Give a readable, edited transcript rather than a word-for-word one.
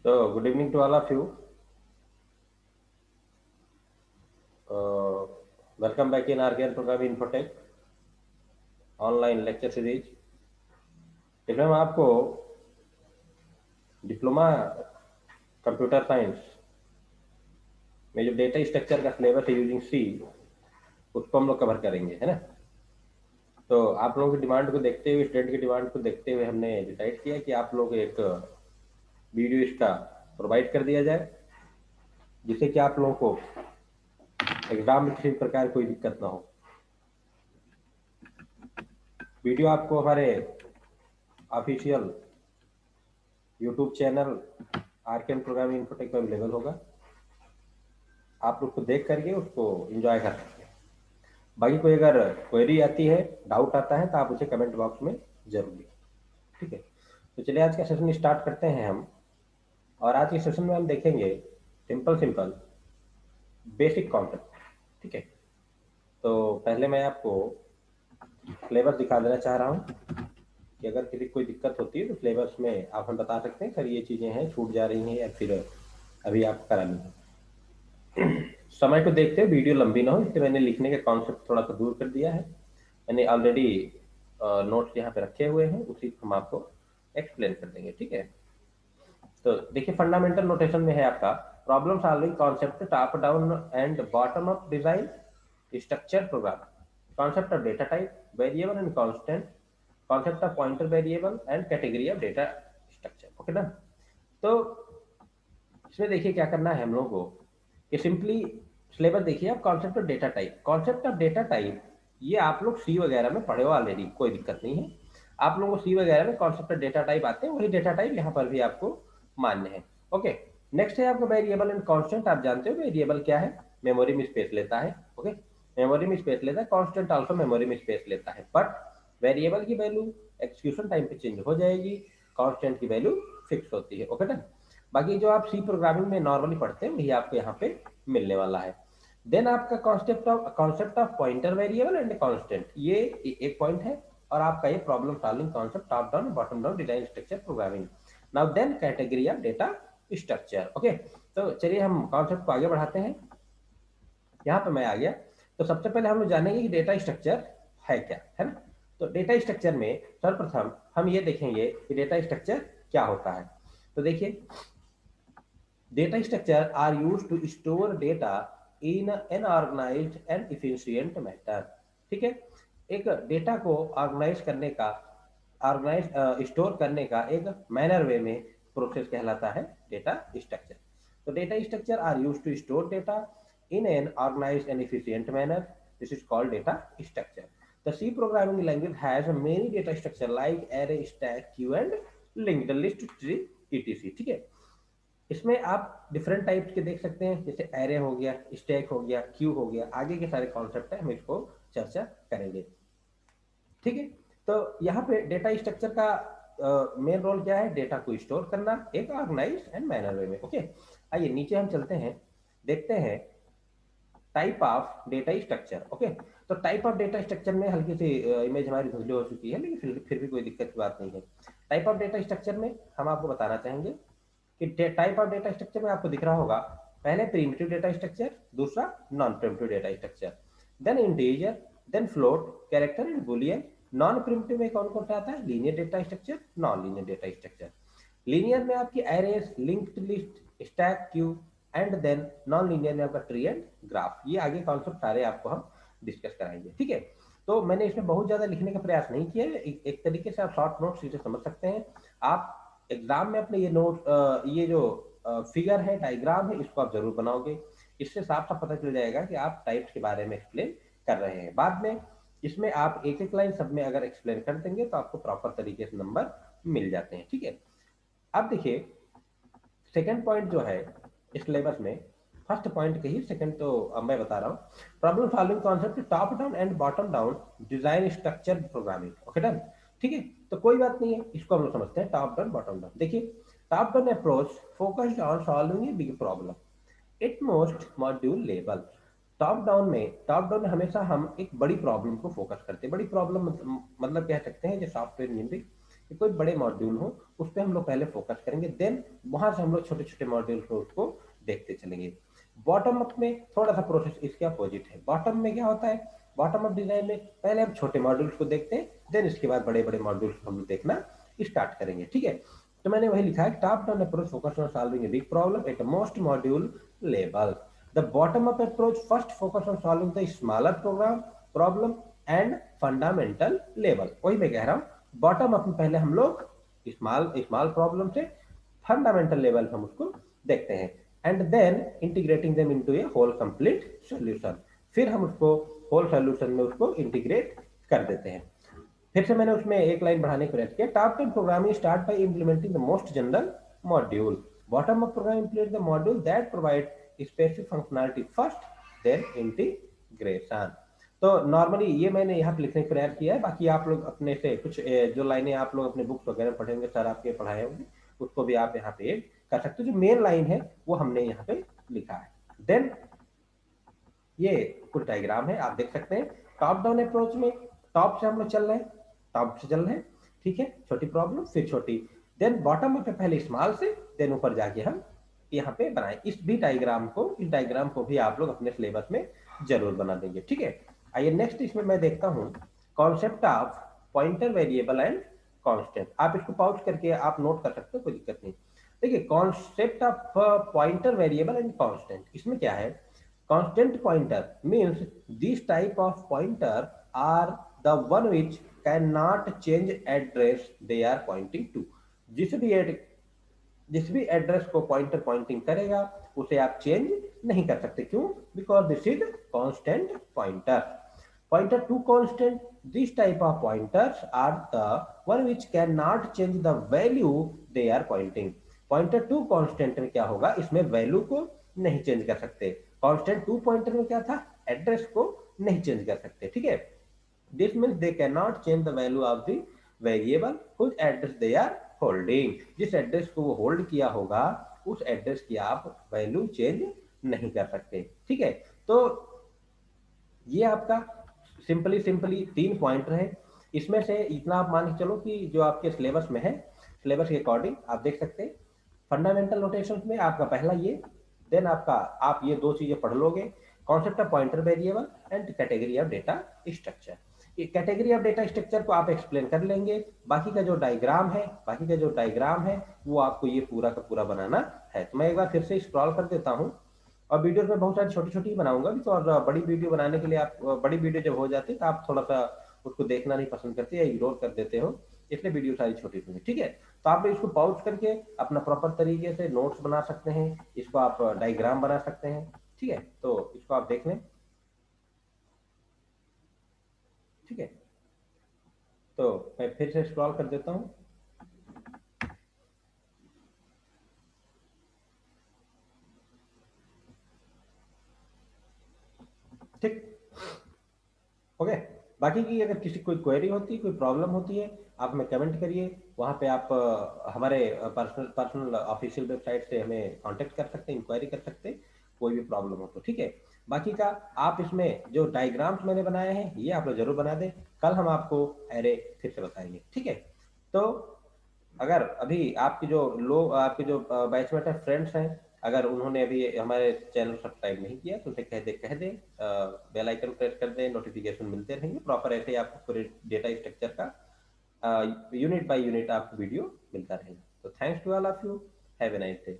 So, good evening to all of you. Uh, Welcome back in RKN program Infotech online lecture series. इसमें हम आपको diploma computer science में जो data structure का syllabus है using C, उसको हम लोग कवर करेंगे, है ना। तो आप लोगों की डिमांड को देखते हुए, स्टूडेंट की डिमांड को देखते हुए हमने डिसाइड किया कि आप लोग एक वीडियो इसका प्रोवाइड कर दिया जाए, जिससे कि आप लोगों को एग्जाम में किसी प्रकार कोई दिक्कत ना हो। वीडियो आपको हमारे official YouTube channel RKN programming infotech पर अवेलेबल होगा। आप लोग को देख करके उसको एंजॉय कर सकते हैं। बाकी कोई अगर क्वेरी आती है, डाउट आता है, तो आप उसे कमेंट बॉक्स में जरूर लिखें, ठीक है। तो चलिए आज का सेशन स्टार्ट करते हैं हम। और आज के सेशन में हम देखेंगे सिंपल सिंपल बेसिक कॉन्सेप्ट, ठीक है। तो पहले मैं आपको सिलेबस दिखा देना चाह रहा हूँ कि अगर किसी कोई दिक्कत होती है तो सिलेबस में आप हम बता सकते हैं सर ये चीज़ें हैं, छूट जा रही हैं या फिर अभी आपको करानी है। समय को देखते हुए वीडियो लंबी ना हो, इसलिए मैंने लिखने का कॉन्सेप्ट थोड़ा सा दूर कर दिया है। मैंने ऑलरेडी नोट्स यहाँ पे रखे हुए हैं, उसी को हम आपको एक्सप्लेन कर देंगे, ठीक है। तो देखिए फंडामेंटल नोटेशन में है आपका problem solving concept, top down and bottom up design, structure program, concept of data type, variable and constant, concept of pointer variable and category of data structure, okay ना। तो इसमें देखिए क्या करना है हम लोगों को कि सिंपली सिलेबस देखिए आप, concept of data type, concept of data type ये आप लोग सी वगैरह में पढ़े हो ऑलरेडी, कोई दिक्कत नहीं है। आप लोगों को सी वगैरह में कॉन्सेप्ट ऑफ डेटा टाइप आते हैं, वही डेटा टाइप यहाँ पर भी आपको मान्य है, ओके। नेक्स्ट है आपका वेरिएबल एंड कांस्टेंट। आप जानते हो वेरिएबल क्या है, मेमोरी में स्पेस लेता है, ओके। मेमोरी में स्पेस लेता है, कांस्टेंट आल्सो मेमोरी में स्पेस लेता है, बट वेरिएबल की वैल्यू एक्सक्यूशन टाइम पे चेंज हो जाएगी, कांस्टेंट की वैल्यू फिक्स होती है, ओके ना। बाकी जो आप सी प्रोग्रामिंग में नॉर्मली पढ़ते हैं वही आपको यहाँ पे मिलने वाला है। देन आपका concept of pointer variable and constant, ये एक पॉइंट है। और आपका ये problem solving concept, top down bottom down design structure programming. Now then category of data structure, okay. तो चलिए हम कॉन्सेप्ट को आगे बढ़ाते हैं। यहाँ पे मैं आ गया। तो सबसे पहले हम लोग जानेंगे कि डेटा स्ट्रक्चर है क्या, है ना। तो डेटा स्ट्रक्चर में सर्वप्रथम हम ये देखेंगे कि डेटा स्ट्रक्चर क्या होता है। तो देखिए data structure are used to store data in an organized and efficient manner, ठीक है। एक डेटा को ऑर्गेनाइज करने का, ऑर्गेनाइज स्टोर करने का एक मैनर वे में प्रोसेस कहलाता है डेटा स्ट्रक्चर। तो data structure are use to store data in an organised and efficient manner, this is called data structure. The C programming language has many data structure like array, stack, queue and linked list, tree, etc, ठीक है। इसमें आप different types के देख सकते हैं, जैसे array हो गया, स्टैक हो गया, क्यू हो गया, आगे के सारे कॉन्सेप्ट है, हम इसको चर्चा करेंगे, ठीक है। तो यहाँ पे डेटा स्ट्रक्चर का मेन रोल क्या है, डेटा को स्टोर करना एक ऑर्गेनाइज एंड मैनर वे में, ओके। आइए नीचे हम चलते हैं, देखते हैं type of data structure, okay. तो टाइप ऑफ डेटा स्ट्रक्चर में हल्की सी इमेज हमारी धुंधली हो चुकी है, लेकिन फिर भी कोई दिक्कत की बात नहीं है। टाइप ऑफ डेटा स्ट्रक्चर में हम आपको बताना चाहेंगे कि टाइप ऑफ डेटा स्ट्रक्चर में आपको दिख रहा होगा, पहले प्रिमिटिव डेटा स्ट्रक्चर, दूसरा non primitive data structure, then integer, then float, character and boolean. Non primitive में कौन कौन सा आता है, linear data structure, non linear data structure. Linear में आपकी arrays, linked list, stack, queue and then non linear में आपका ट्री एंड ग्राफ। ये आगे कॉन्सेप्ट सारे आपको हम डिस्कस कराएंगे, ठीक है। तो मैंने इसमें बहुत ज्यादा लिखने का प्रयास नहीं किया है, एक तरीके से आप शॉर्ट नोट सीधे समझ सकते हैं। आप एग्जाम में अपने ये नोट, ये जो फिगर है, डायग्राम है, इसको आप जरूर बनाओगे। इससे साफ साफ पता चल जाएगा कि आप टाइप्स के बारे में एक्सप्लेन कर रहे हैं। बाद में इसमें आप एक एक लाइन सब में अगर एक्सप्लेन कर देंगे तो आपको प्रॉपर तरीके से नंबर मिल जाते हैं, ठीक है। अब देखिए सेकंड पॉइंट जो है इस सिलेबस में, फर्स्ट पॉइंट कही, सेकंड तो अब मैं बता रहा हूँ। Problem solving concept, top down and bottom down design structure programming, okay done, ठीक है। तो कोई बात नहीं है, इसको हम लोग समझते हैं टॉप डाउन बॉटम डाउन। देखिए top down approach focused on solving a big problem at most module level. Top down में हमेशा हम एक बड़ी प्रॉब्लम को फोकस करते हैं। बड़ी प्रॉब्लम मतलब कह सकते हैं जो सॉफ्टवेयर इंजीनियरिंग कोई बड़े मॉड्यूल हो, उस पर हम लोग पहले फोकस करेंगे, देन वहां से हम लोग छोटे छोटे मॉड्यूल को उसको देखते चलेंगे। बॉटम अप में थोड़ा सा प्रोसेस इसके अपोजिट है। बॉटम में क्या होता है, बॉटम अप डिजाइन में पहले हम छोटे मॉड्यूल्स को देखते हैं, देन इसके बाद बड़े बड़े मॉड्यूल्स को हम लोग देखना स्टार्ट करेंगे, ठीक है। तो मैंने वही लिखा है, top down approach focus on solving a big problem at most module level. The bottom up approach first focus on solving the smaller program problem and fundamental level. वही मैं कह रहा हूँ, बॉटम अप में पहले हम लोग स्मॉल स्मॉल प्रॉब्लम से फंडामेंटल लेवल हम उसको देखते हैं, and then integrating them into a whole complete solution. फिर हम उसको होल सॉल्यूशन में उसको इंटीग्रेट कर देते हैं। फिर से मैंने उसमें एक लाइन बढ़ाने का प्रयास किया, top down programming start by implementing the most general module, bottom up programming implement the module that provide specific functionality first, then integration. तो नॉर्मली ये मैंने यहाँ पे लिखने का प्रयास किया है, बाकी आप लोग अपने से कुछ जो लाइनें आप लोग अपने बुक्स वगैरह पढ़ेंगे, सर आपके पढ़ाए होंगे, उसको भी आप यहाँ पे ऐड कर सकते हो। जो मेन लाइन है वो हमने यहाँ पे लिखा है। देन ये कुछ डायग्राम है, आप देख सकते हैं। टॉप डाउन अप्रोच में टॉप से हम लोग चल रहे हैं, टॉप से चल रहे हैं, ठीक है, छोटी प्रॉब्लम फिर छोटी, देन बॉटम में पहले स्मॉल से, देन ऊपर जाके हम यहाँ पे बनाए। इस डायग्राम को भी आप लोग अपने सिलेबस में जरूर बना देंगे, ठीक है। आइए नेक्स्ट इसमें मैं देखता हूँ, concept of pointer variable and constant. आप इसको पॉज करके आप नोट कर सकते हो, कोई दिक्कत नहीं। देखिए concept of pointer variable and constant, इसमें क्या है, constant pointer means this type of pointer are the one which cannot change address they are pointing to। जिस भी एड्रेस को पॉइंटर पॉइंटिंग करेगा उसे आप चेंज नहीं कर सकते, क्यों, because this is constant pointer. Pointer to constant, this type of pointers are the one which can not change the value they are pointing. Pointer to constant में क्या होगा, इसमें वैल्यू को नहीं चेंज कर सकते। कांस्टेंट टू पॉइंटर में क्या था, एड्रेस को नहीं चेंज कर सकते, ठीक है। This means they can not change the value of the variable whose address they are holding. जिस एड्रेस को वो होल्ड किया होगा उस एड्रेस की आप वैल्यू चेंज नहीं कर सकते, ठीक है। तो ये आपका सिंपली तीन पॉइंटर है। इसमें से इतना आप मान के चलो कि जो आपके सिलेबस में है, सिलेबस के अकॉर्डिंग आप देख सकते हैं। फंडामेंटल नोटेशन में आपका पहला ये, देन आपका आप ये दो चीजें पढ़ लोगे, concept of pointer variable and category of data structure. ये कैटेगरी ऑफ डेटा स्ट्रक्चर को आप एक्सप्लेन कर लेंगे, बाकी का जो डायग्राम है वो आपको ये पूरा का पूरा बनाना है। तो मैं एक बार फिर से स्क्रॉल कर देता हूँ, और वीडियोस में बहुत सारी छोटी छोटी बनाऊंगा भी, तो और बड़ी वीडियो बनाने के लिए आप, बड़ी वीडियो जब हो जाती है तो आप थोड़ा सा उसको देखना नहीं पसंद करते या इग्नोर कर देते हो, इसलिए वीडियो सारी छोटी छोटी, ठीक है। तो आप इसको पॉज करके अपना प्रॉपर तरीके से नोट्स बना सकते हैं, इसको आप डायग्राम बना सकते हैं, ठीक है। तो इसको आप देख लें, ठीक है। तो मैं फिर से स्क्रॉल कर देता हूँ। ठीक, ओके। बाकी की अगर किसी कोई क्वेरी होती है, कोई प्रॉब्लम होती है, आप हमें कमेंट करिए। वहाँ पे आप हमारे पर्सनल ऑफिशियल वेबसाइट से हमें कांटेक्ट कर सकते हैं, इंक्वायरी कर सकते हैं, कोई भी प्रॉब्लम हो तो, ठीक है। बाकी का आप इसमें जो डायग्राम्स मैंने बनाए हैं ये आप लोग जरूर बना दें, कल हम आपको एरे फिर से बताएंगे, ठीक है। तो अगर अभी आपके जो बैचमेट है, फ्रेंड्स हैं, अगर उन्होंने अभी हमारे चैनल सब्सक्राइब नहीं किया तो उसे कह दे बेल आइकन प्रेस कर दें, नोटिफिकेशन मिलते रहेंगे प्रॉपर, ऐसे ही आपको पूरे डेटा स्ट्रक्चर का यूनिट बाय यूनिट आपको वीडियो मिलता रहेगा। तो thanks to all of you, have a nice day.